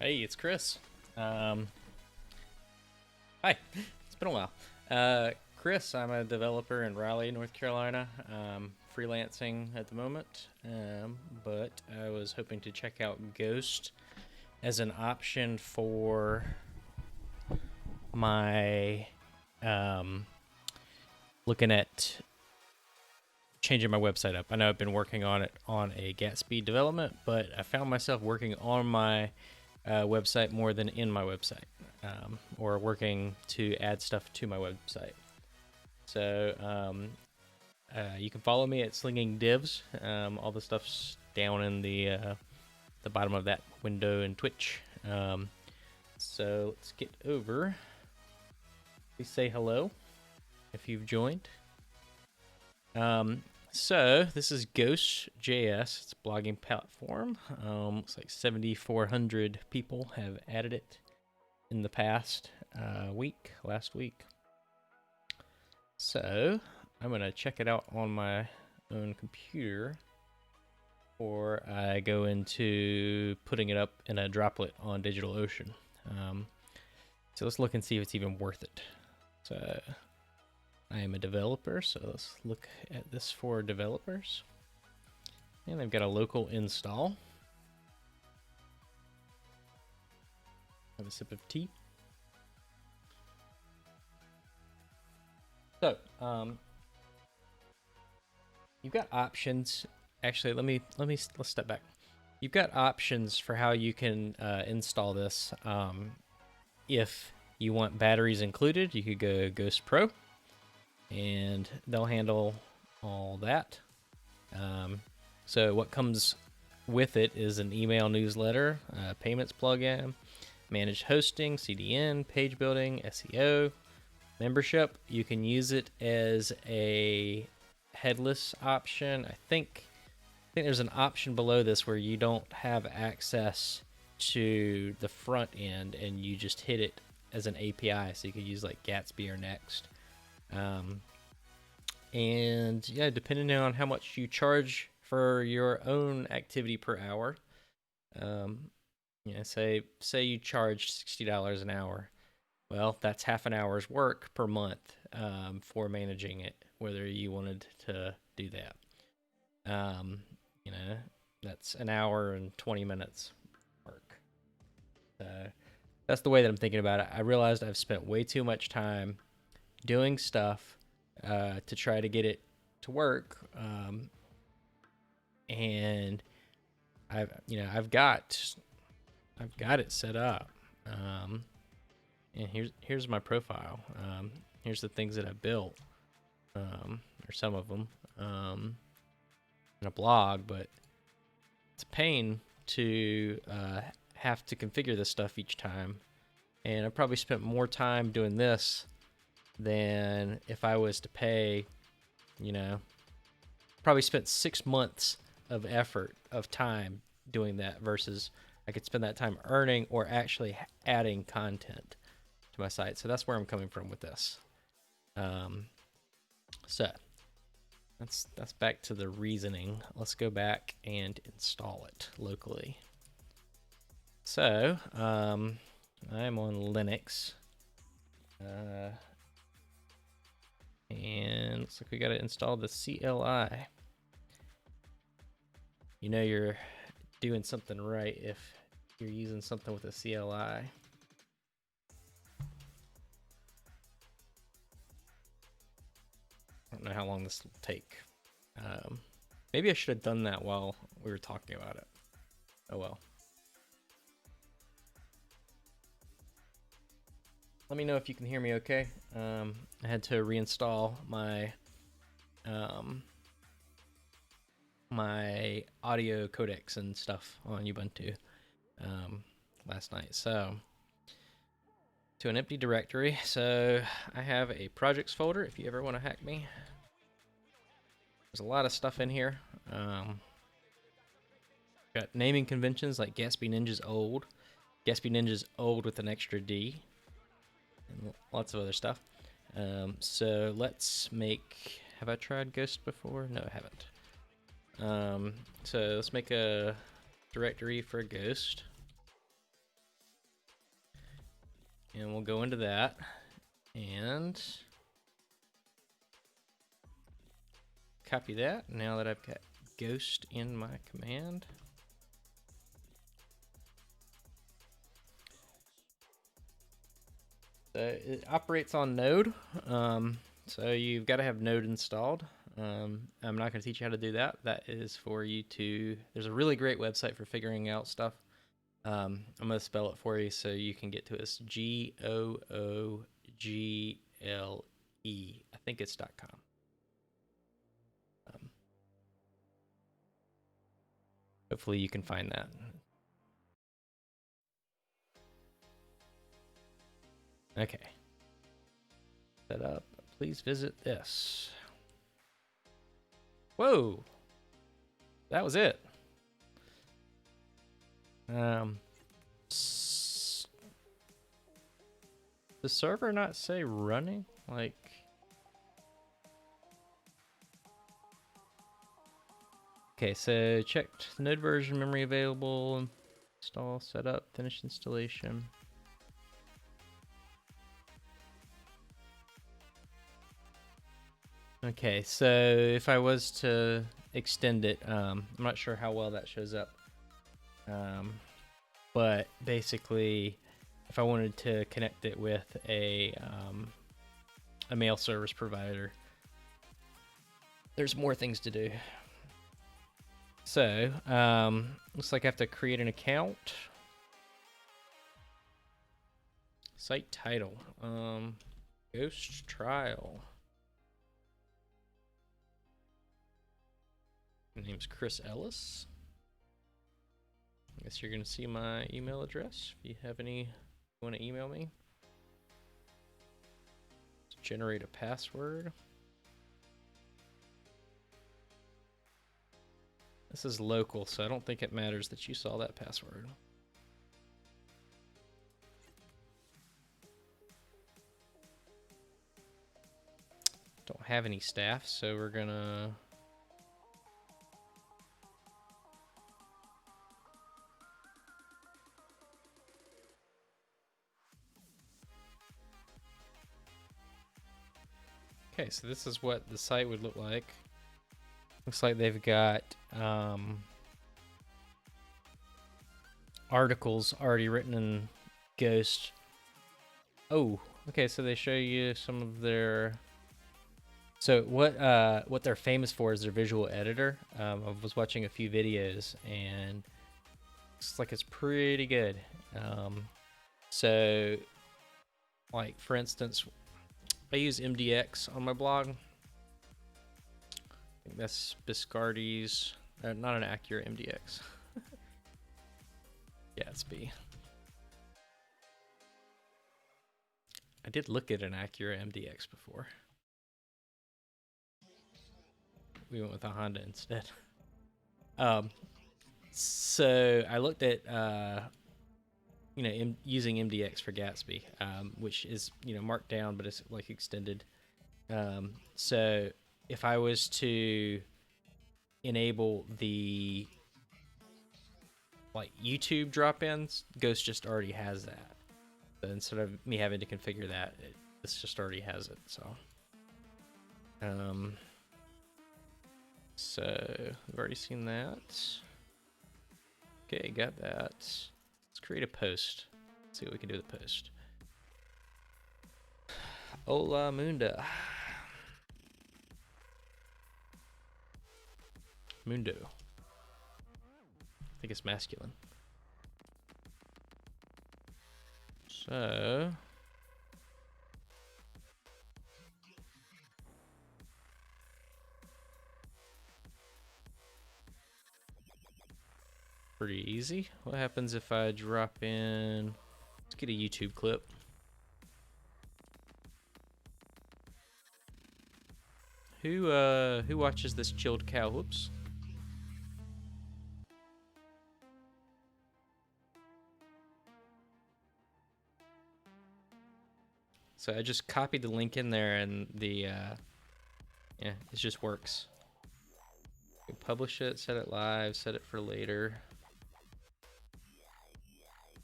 Hey, it's Chris. Hi. It's been a while. Chris, I'm a developer in Raleigh, North Carolina. Freelancing at the moment, but I was hoping to check out Ghost as an option for my looking at changing my website up. I know I've been working on it on a Gatsby development, but I found myself working on my website more than in my website, or working to add stuff to my website. So you can follow me at Slinging Divs. All the stuff's down in the bottom of that window in Twitch. So let's get over. Please say hello if you've joined. So this is GhostJS. It's a blogging platform. Looks like 7,400 people have added it in the past last week. So I'm gonna check it out on my own computer, or I go into putting it up in a droplet on DigitalOcean. So let's look and see if it's even worth it. So I am a developer, so let's look at this for developers. And they've got a local install. Have a sip of tea. So, you've got options. Actually, let's step back. You've got options for how you can install this. If you want batteries included, you could go Ghost Pro, and they'll handle all that. So what comes with it is an email newsletter, payments plugin, managed hosting, CDN, page building, SEO, membership. You can use it as a headless option. I think there's an option below this where you don't have access to the front end and you just hit it as an API, so you could use like Gatsby or Next. And yeah, depending on how much you charge for your own activity per hour, say you charge $60 an hour. Well, that's half an hour's work per month for managing it, whether you wanted to do that. That's an hour and 20 minutes work. That's the way that I'm thinking about it. I realized I've spent way too much time doing stuff to try to get it to work, and I've got it set up, and here's my profile. Here's the things that I built, or some of them, in a blog. But it's a pain to have to configure this stuff each time, and I probably spent more time doing this than if I was to pay. Probably spent 6 months of effort of time doing that, versus I could spend that time earning or actually adding content to my site. So that's where I'm coming from with this. So that's back to the reasoning. Let's go back and install it locally. So I'm on Linux, and looks like we got to install the CLI. You're doing something right if you're using something with a CLI. I don't know how long this will take. Maybe I should have done that while we were talking about it. Oh well. Let me know if you can hear me okay. I had to reinstall my my audio codecs and stuff on Ubuntu last night. So to an empty directory. So I have a projects folder if you ever want to hack me. There's a lot of stuff in here. Got naming conventions like Gatsby Ninja's old. Gatsby Ninja's old with an extra D. And lots of other stuff. So let's make... Have I tried Ghost before? No, I haven't. So let's make a directory for Ghost. And we'll go into that and copy that. Now that I've got Ghost in my command. So it operates on Node. So you've got to have Node installed. I'm not going to teach you how to do that. That is for you to, there's a really great website for figuring out stuff. I'm going to spell it for you so you can get to us. Google. I think it's .com. Hopefully you can find that. Okay. Set up. Please visit this. Whoa. That was it. The server not say running? Like, okay, so checked node version, memory available, install, setup, finish installation. Okay, so if I was to extend it, I'm not sure how well that shows up. But basically, if I wanted to connect it with a mail service provider, there's more things to do. So, looks like I have to create an account. Site title, Ghost Trial. My name's Chris Ellis. I guess you're gonna see my email address if you have any, you want to email me. Let's generate a password. This is local, so I don't think it matters that you saw that password. Don't have any staff, so we're gonna okay, so this is what the site would look like. Looks like they've got articles already written in Ghost. Oh, okay, so they show you some of their. So what they're famous for is their visual editor. I was watching a few videos and looks like it's pretty good. So, like for instance, I use MDX on my blog. I think that's Biscardi's, not an accurate MDX. Yeah, it's B. I did look at an Acura MDX before. We went with a Honda instead. So I looked at, using MDX for Gatsby, which is, marked down, but it's like extended. So if I was to enable the like YouTube drop-ins, Ghost just already has that. So instead of me having to configure that, this just already has it. So we've already seen that. Okay, got that. Let's create a post. Let's see what we can do with the post. Hola Munda. Mundo. I think it's masculine. So pretty easy. What happens if I drop in, let's get a YouTube clip. Who watches this chilled cow? Whoops. So I just copied the link in there and the, yeah, it just works. We publish it, set it live, set it for later.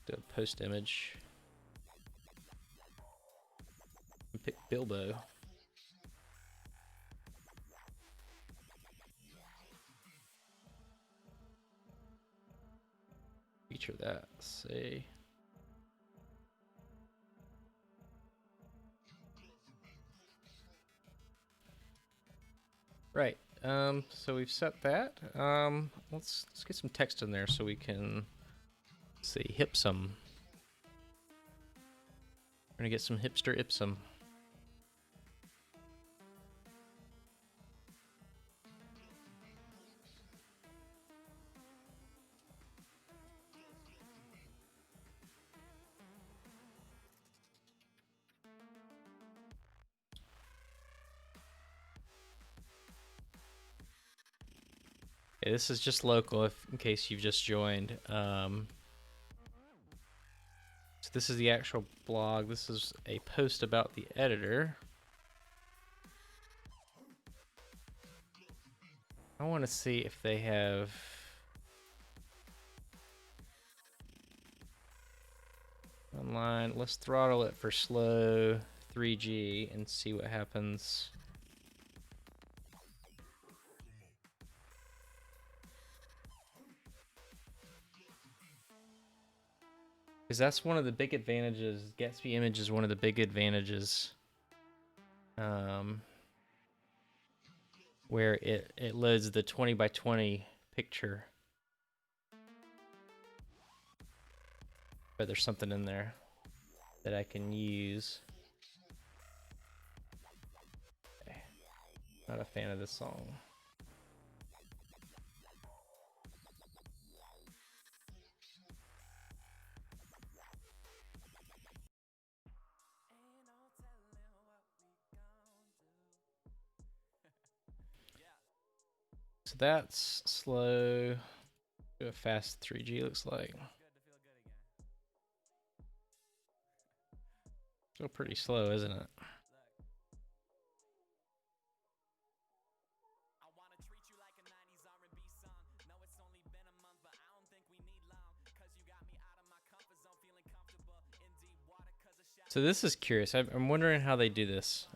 Do a post image. Bilbo. Feature that. Say. Right. So we've set that. Let's get some text in there so we can see hipsum. We're gonna get some hipster ipsum. Okay, this is just local, in case you've just joined. So this is the actual blog. This is a post about the editor. I want to see if they have online. Let's throttle it for slow 3G and see what happens. Because that's one of the big advantages. Gatsby image is one of the big advantages. Where it loads the 20 by 20 picture. But there's something in there that I can use. Okay. Not a fan of this song. So that's slow. Do a fast 3G looks like. Still pretty slow, isn't it? So this is curious. I'm wondering how they do this,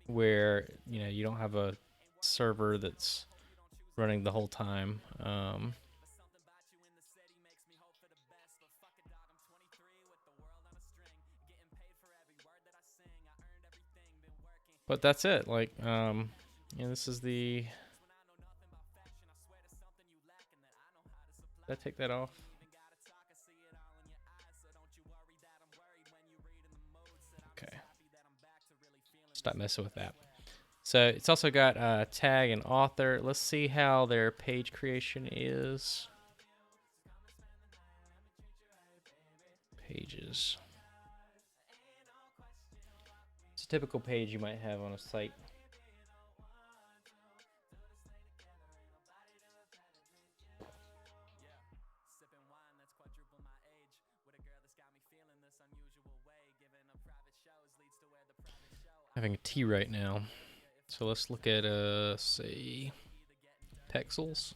where you don't have a server that's running the whole time. But that's it. Like, this is the. Did I take that off? Okay. Stop messing with that. So it's also got tag and author. Let's see how their page creation is. Pages. It's a typical page you might have on a site. Having a tea right now. So let's look at say pixels.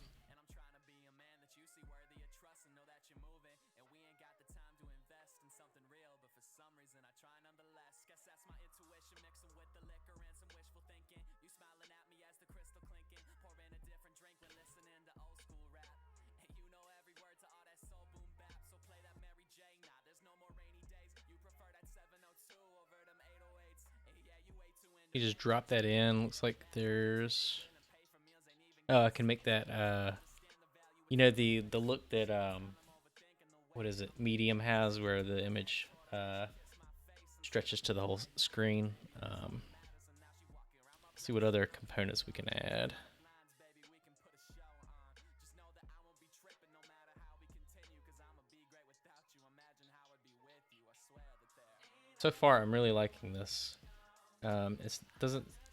You just drop that in. Looks like there's. Oh, I can make that. The look that what is it? Medium has, where the image stretches to the whole screen. See what other components we can add. So far, I'm really liking this. It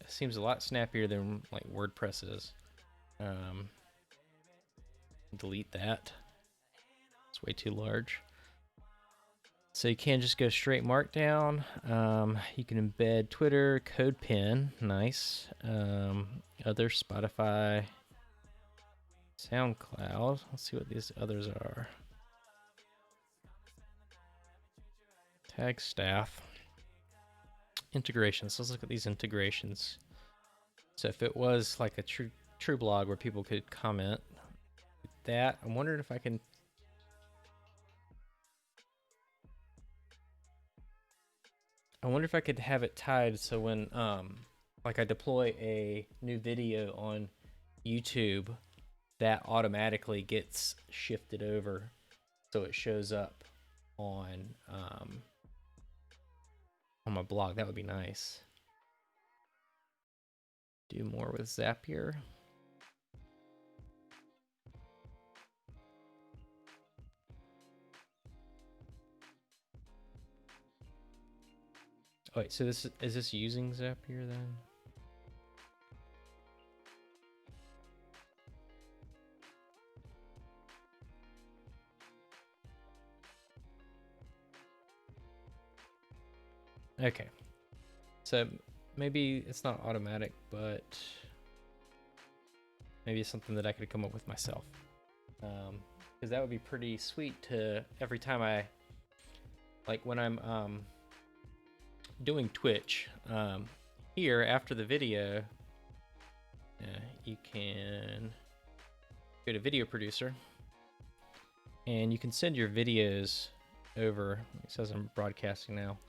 seems a lot snappier than like WordPress is. Delete that. It's way too large. So you can just go straight Markdown. You can embed Twitter, CodePen, nice. Other Spotify, SoundCloud. Let's see what these others are. Tag staff. Integrations. Let's look at these integrations. So if it was like a true blog where people could comment that, I'm wondering if I can. I wonder if I could have it tied so when like I deploy a new video on YouTube, that automatically gets shifted over so it shows up on my blog. That would be nice. Do more with Zapier. Oh, wait, so this is this using Zapier then? Okay, so maybe it's not automatic, but maybe it's something that I could come up with myself. Because that would be pretty sweet to every time I, like when I'm doing Twitch, here after the video, you can go to video producer and you can send your videos over. It says I'm broadcasting now.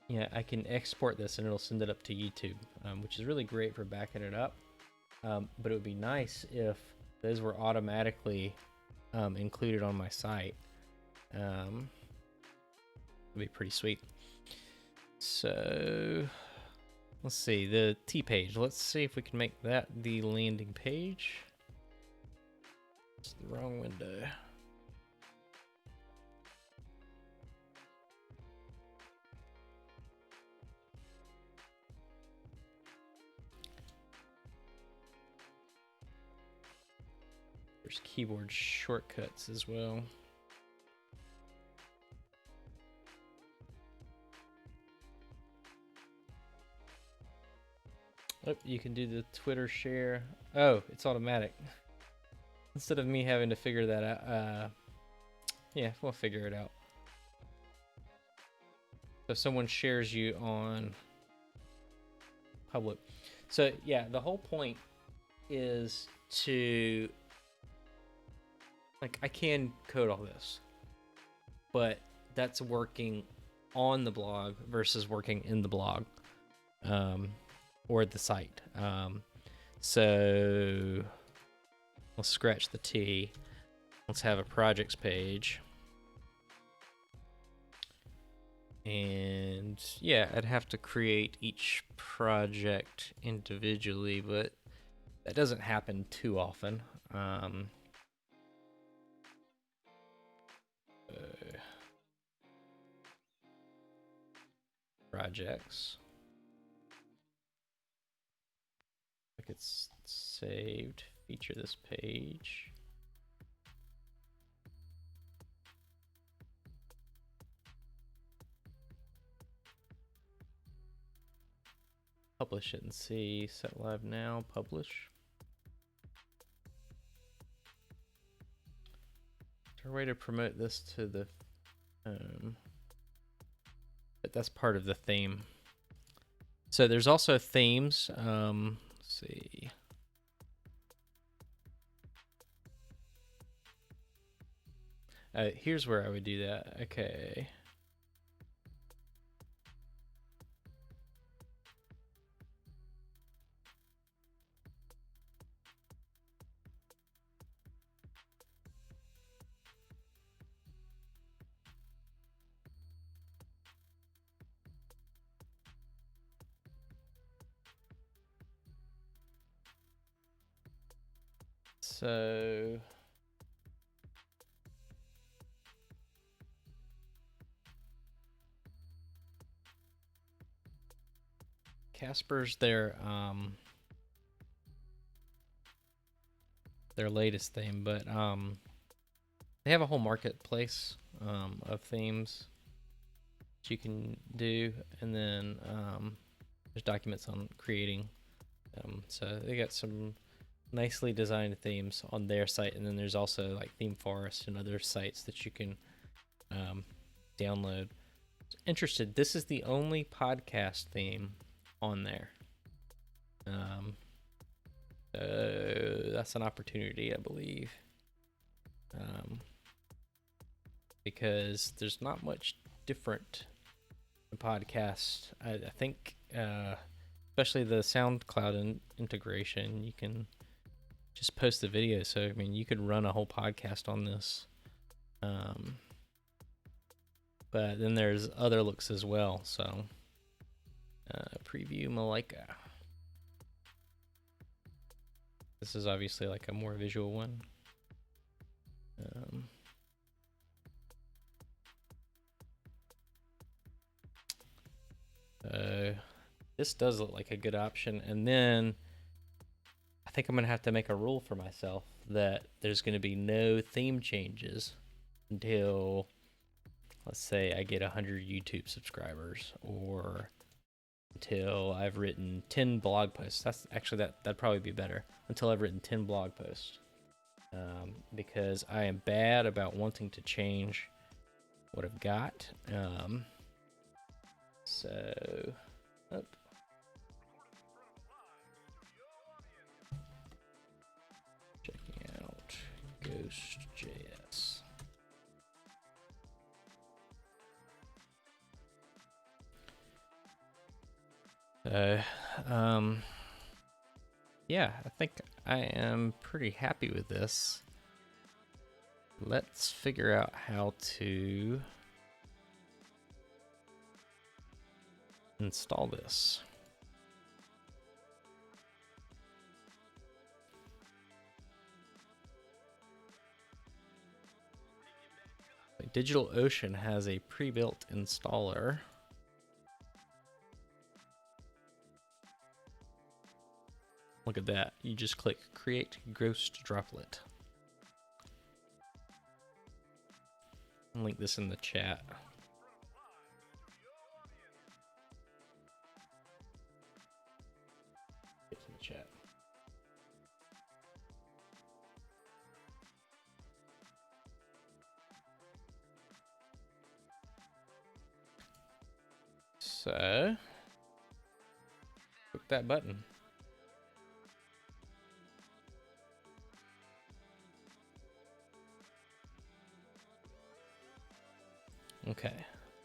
Yeah, I can export this and it'll send it up to YouTube, which is really great for backing it up. But it would be nice if those were automatically included on my site. It'd be pretty sweet. So let's see, the T page. Let's see if we can make that the landing page. It's the wrong window. There's keyboard shortcuts as well. Oh, you can do the Twitter share. Oh, it's automatic. Instead of me having to figure that out, yeah, we'll figure it out. So if someone shares you on public. So yeah, the whole point is to, like, I can code all this, but that's working on the blog versus working in the blog. Or the site. So let's scratch the T. Let's have a projects page. And yeah, I'd have to create each project individually, but that doesn't happen too often. Projects. It's saved. Feature this page. Publish it and see. Set live now. Publish. Is there a way to promote this to the but that's part of the theme. So there's also themes. See. Here's where I would do that. Okay. So Casper's their latest theme, but they have a whole marketplace of themes that you can do, and then there's documents on creating. So they got some nicely designed themes on their site, and then there's also like Theme Forest and other sites that you can download. Interested. This is the only podcast theme on there. That's an opportunity, I believe. Because there's not much different in podcast. I think, especially the SoundCloud integration, you can just post the video. So, I mean, you could run a whole podcast on this. But then there's other looks as well. So, preview Malika. This is obviously like a more visual one. This does look like a good option. And then I think I'm going to have to make a rule for myself that there's going to be no theme changes until, let's say, I get 100 YouTube subscribers, or until I've written 10 blog posts. That's actually, that'd probably be better, until I've written 10 blog posts. Because I am bad about wanting to change what I've got. Checking out GhostJS. Yeah, I think I am pretty happy with this. Let's figure out how to install this. DigitalOcean has a pre-built installer. Look at that. You just click Create Ghost Droplet. I'll link this in the chat. It's in the chat. So, click that button. Okay,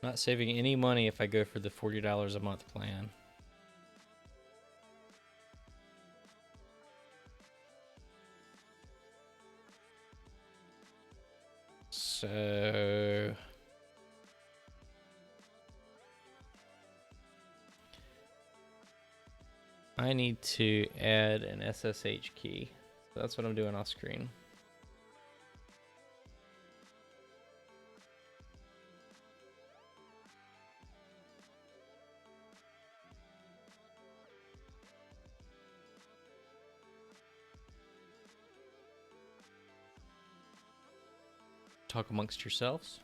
not saving any money if I go for the $40 a month plan. So I need to add an SSH key. So that's what I'm doing off screen. Talk amongst yourselves.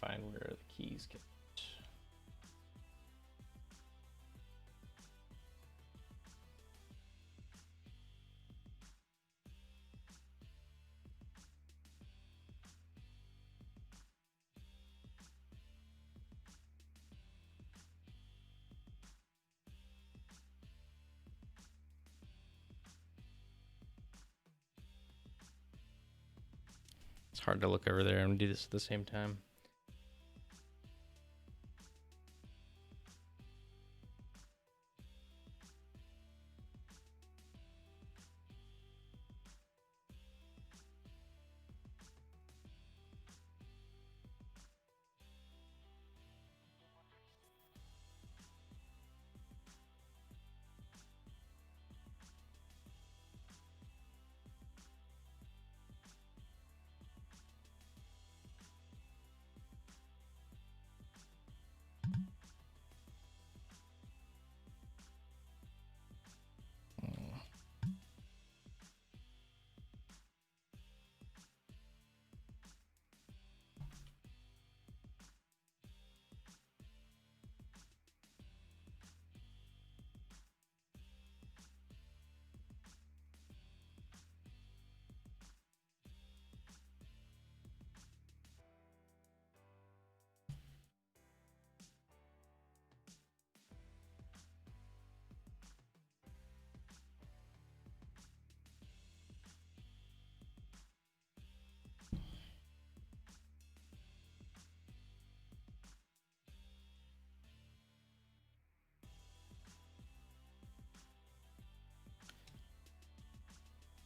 Find where the keys get. It's hard to look over there and do this at the same time.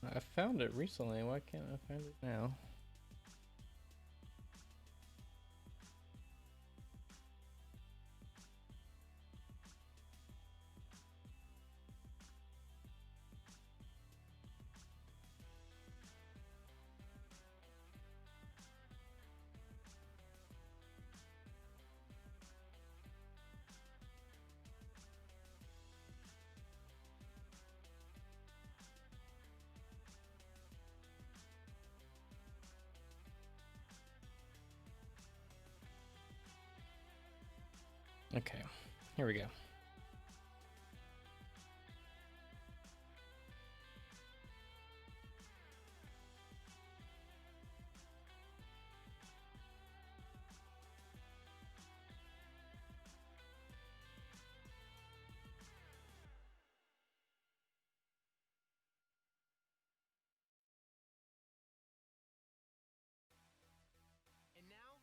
I found it recently. Why can't I find it now? Okay, here we go. And now,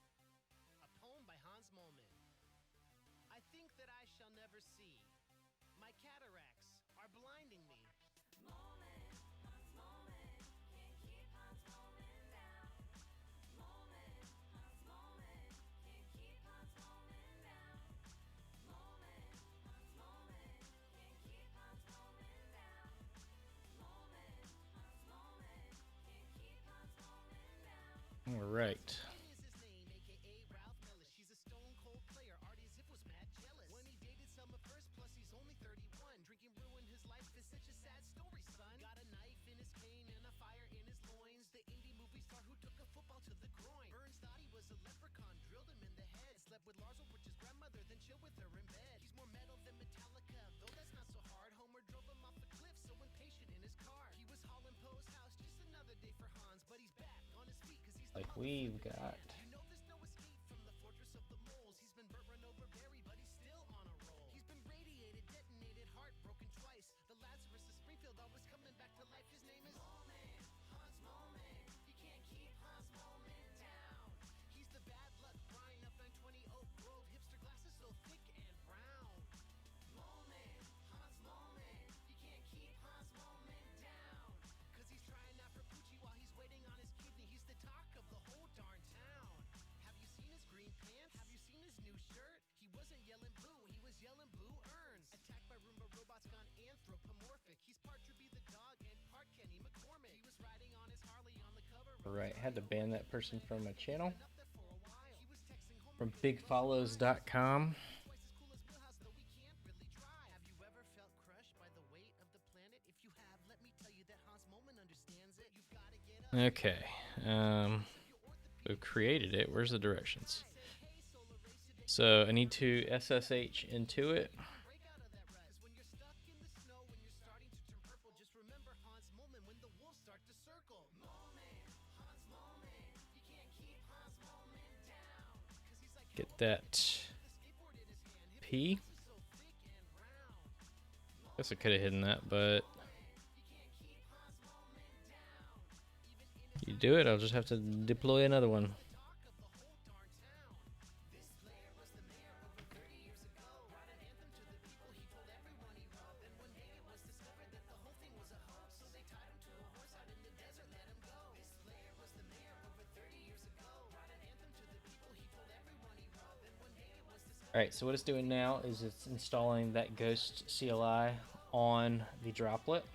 a poem by Hans Moleman. I think that I shall never see. My cataracts are blinding me. All right. Is his name, aka Ralph Mellis. She's a stone cold player. Artie Ziff was mad jealous. When he dated Selma first, plus he's only 31. Drinking ruined his life is such a sad story, son. Got a knife in his cane and a fire in his loins. The indie movie star who took a football to the groin. Burns thought he was a leprechaun, drilled him in the head. Slept with Lars Ulrich's grandmother, then chilled with her in bed. He's more metal than Metallica, though that's not so hard. Homer drove him off a cliff, so impatient in his car. He was hauling Poe's house, just another day for Hans, but he's back on his feet because he's Like we've got. you know there's no escape from the fortress of the moles. He's been burnt, run over, buried, but he's still on a roll. He's been radiated, detonated, heartbroken twice. The Lazarus of Springfield, always coming back to life. His name is Moleman, Hans Moleman. You can't keep Hans Moleman down. He's the bad luck Brian of 920 Oak Grove. Hipster glasses so thick and brown. Moleman, Hans Moleman. You can't keep Hans Moleman down. Cause he's trying out for Poochie while he's waiting on his kidney. He's the talk of the whole darn town. Have you seen his green pants? Have you seen his new shirt? He wasn't yelling boo, he was yelling blue urns. Attacked by Roomba robots gone anthropomorphic. He's part Droopy the dog and part Kenny McCormick. He was riding on his Harley on the cover. All right, had to ban that person from my channel. Up there for a while. He was texting home From bigfollows.com. twice as cool as Wheelhouse, though we can't really drive. Have you ever felt crushed by the weight of the planet? If you have, let me tell you that Hans Moleman understands it. You've got to get up. Okay. We've created it. Where's the directions? So I need to SSH into it. Break out of that rut. 'Cause when you're stuck in the snow, when you're starting to turn purple, just remember Hans Moleman when the wolves start to circle. Moleman, Hans Moleman. You can't keep Hans Moleman down. 'Cause he's like Get that skateboard in his hand. P. So thick and round. Guess I could have hidden that, but you do it, I'll just have to deploy another one. Alright, so what it's doing now is it's installing that Ghost CLI on the droplet.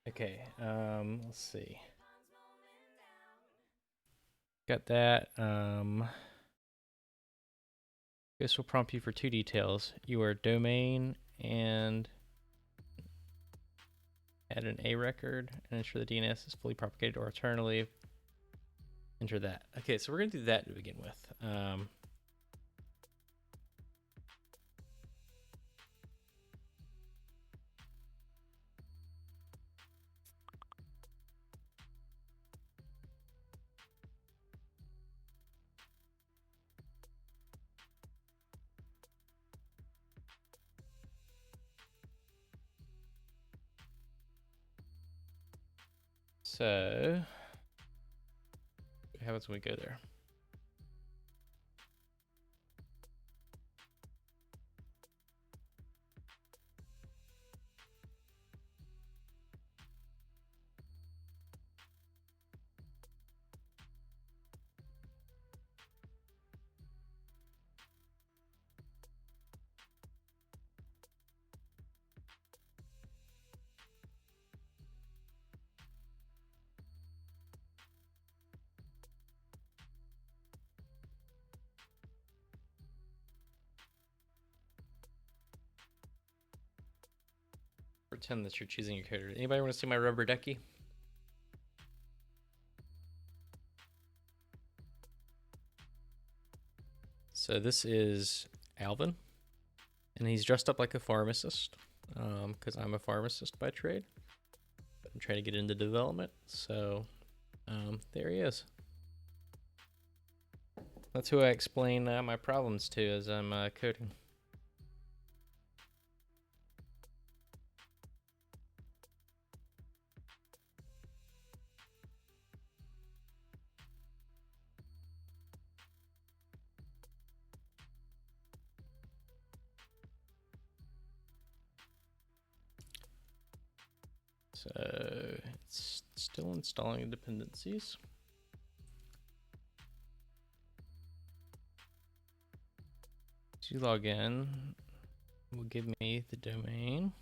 Okay, let's see. Got that. This will prompt you for two details. Your domain and add an A record and ensure the DNS is fully propagated, or alternatively enter that. Okay, so we're gonna do that to begin with. So, what happens when we go there? Pretend that you're choosing your character. Anybody want to see my rubber ducky? So this is Alvin, and he's dressed up like a pharmacist, because I'm a pharmacist by trade. But I'm trying to get into development, so there he is. That's who I explain my problems to as I'm coding. So it's still installing dependencies. So you log in, will give me the domain.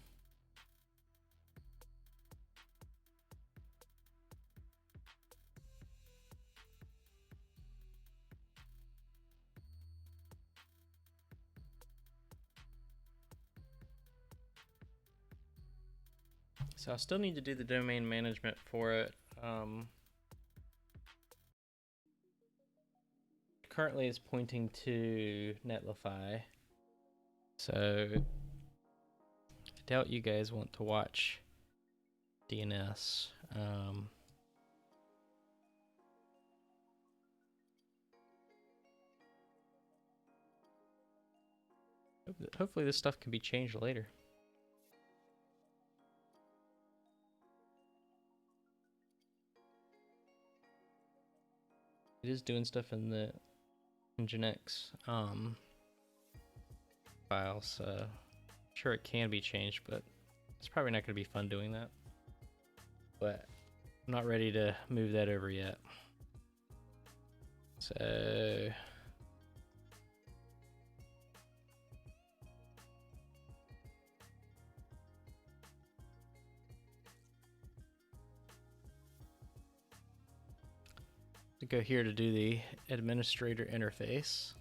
So I still need to do the domain management for it. Currently it's pointing to Netlify. So I doubt you guys want to watch DNS. Hopefully this stuff can be changed later. It is doing stuff in the Nginx file, so I'm sure it can be changed, but it's probably not going to be fun doing that. But I'm not ready to move that over yet. So to go here to do the administrator interface.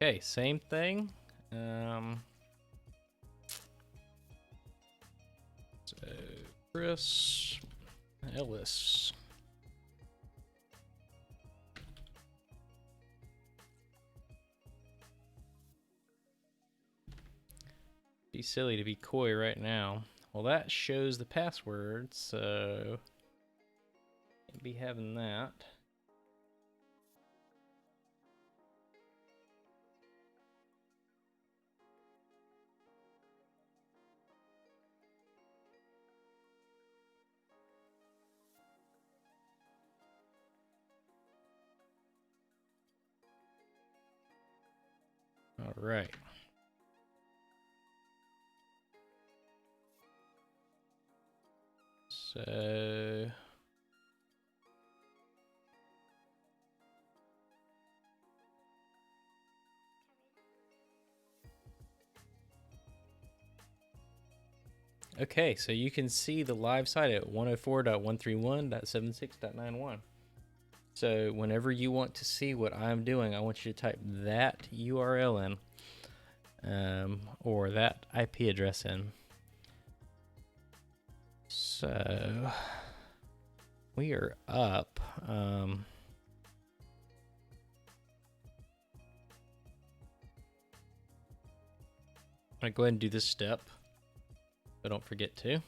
Okay, same thing. So Chris Ellis. Be silly to be coy right now. Well, that shows the password, so can't be having that. All right. So okay, so you can see the live site at 104.131.76.91. So whenever you want to see what I'm doing, I want you to type that URL in, or that IP address in. So we are up. I'm gonna go ahead and do this step, but don't forget to.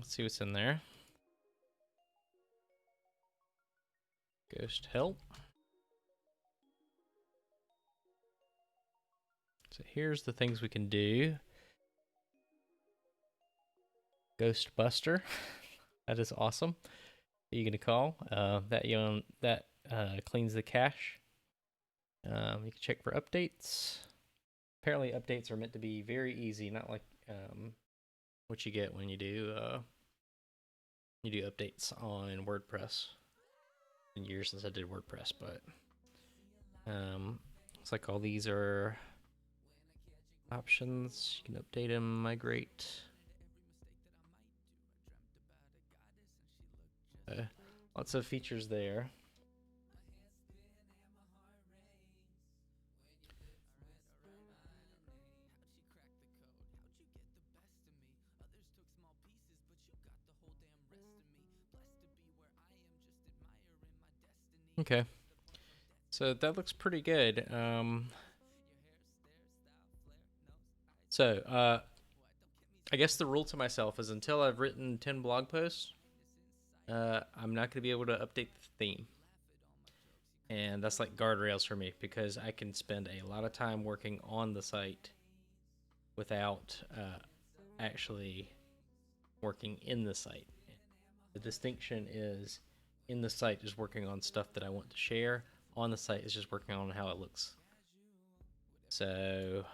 Let's see what's in there. Ghost help. So here's the things we can do. Ghost Buster. That is awesome. Who are you gonna call? That cleans the cache. You can check for updates. Apparently updates are meant to be very easy, not like what you get when you do updates on WordPress. It's been years since I did WordPress, but looks like all these are options. You can update them, migrate. Lots of features there. Okay, so that looks pretty good. I guess the rule to myself is until I've written 10 blog posts, I'm not going to be able to update the theme. And that's like guardrails for me, because I can spend a lot of time working on the site without actually working in the site. The distinction is in the site is working on stuff that I want to share. On the site is just working on how it looks. So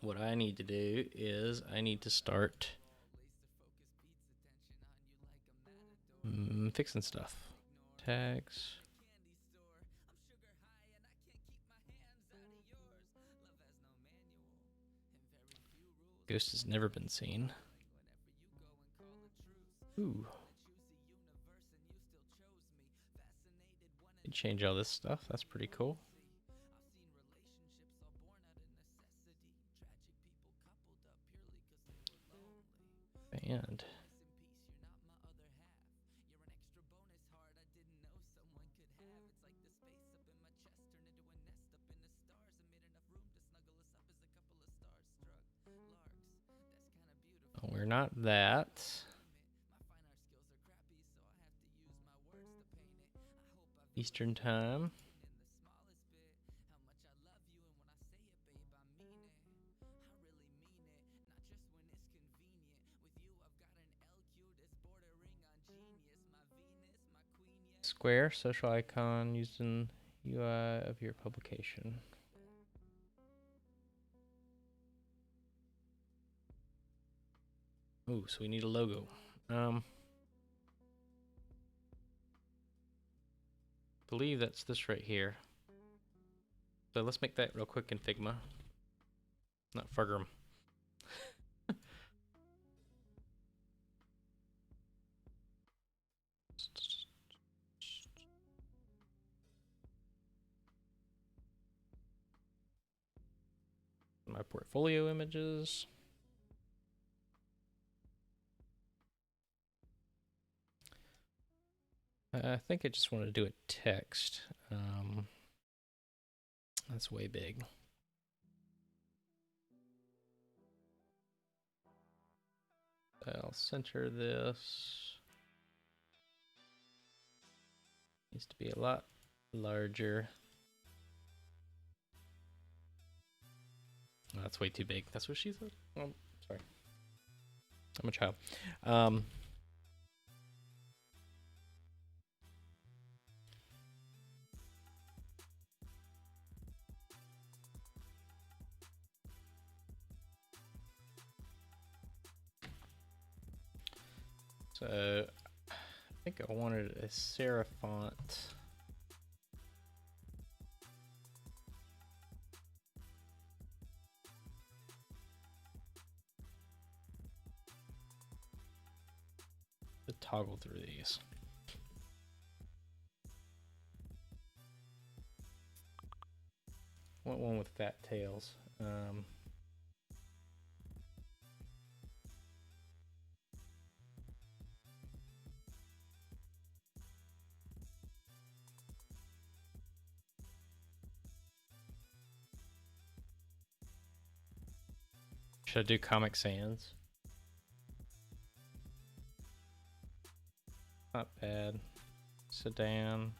what I need to do is I need to start fixing stuff. Tags. Ghost has never been seen. Ooh. You change all this stuff. That's pretty cool. And we're not that. Eastern time. Square, social icon used in UI of your publication. Ooh, so we need a logo. Believe that's this right here. So let's make that real quick in Figma. Not Fuggerm. My portfolio images. I think I just want to do a text. That's way big. I'll center this. Needs to be a lot larger. Oh, that's way too big. That's what she said? Oh, sorry. I'm a child. So I think I wanted a serif font. To toggle through these. Want one with fat tails. Should I do Comic Sans? Not bad. Sedan.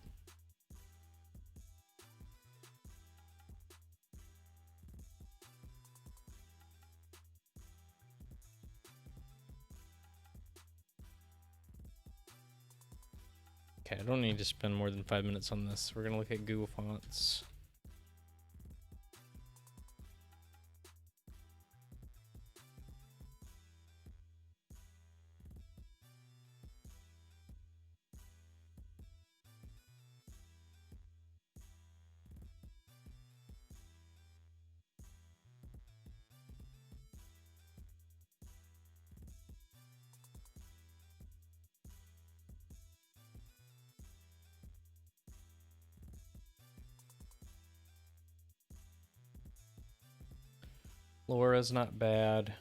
Okay, I don't need to spend more than 5 minutes on this. We're gonna look at Google Fonts. Laura's not bad.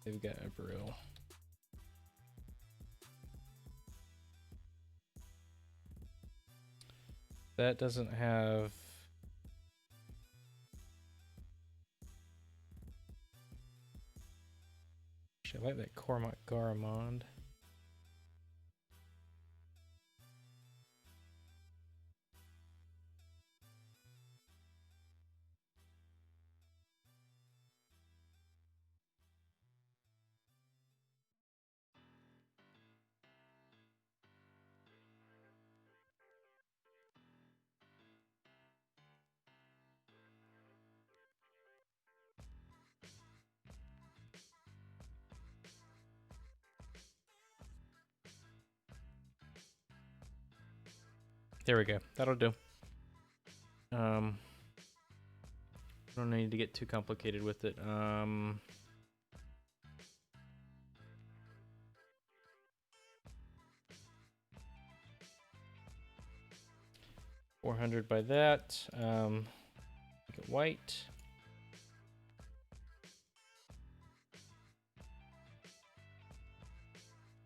They've got a brew. That doesn't have. Actually, I like that Cormac Garamond. There we go. That'll do. I don't need to get too complicated with it. 400 by that. Make it white.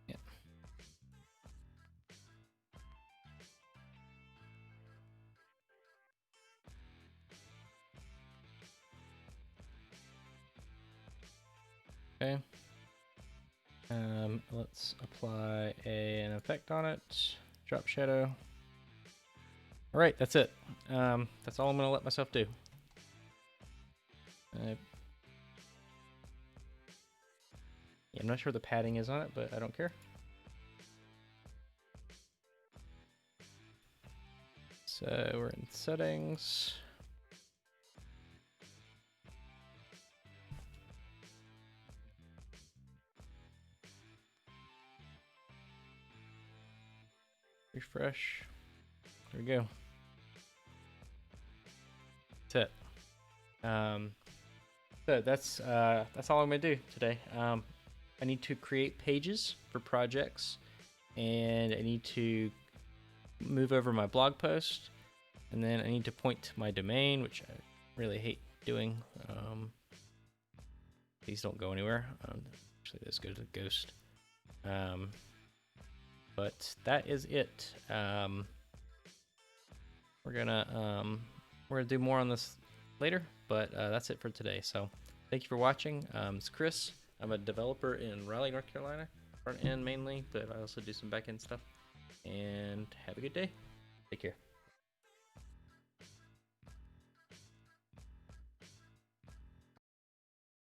Yeah. Okay. Let's apply an effect on it. Drop shadow. All right, that's it. That's all I'm gonna let myself do. Yeah, I'm not sure the padding is on it, but I don't care. So we're in settings. Refresh. There we go. That's it. So that's all I'm gonna do today. I need to create pages for projects, and I need to move over my blog post, and then I need to point to my domain, which I really hate doing. These don't go anywhere. Actually, let's go to Ghost. But that is it. We're gonna do more on this later, but that's it for today. So thank you for watching. It's Chris. I'm a developer in Raleigh, North Carolina, front end mainly, but I also do some back end stuff. And have a good day. Take care.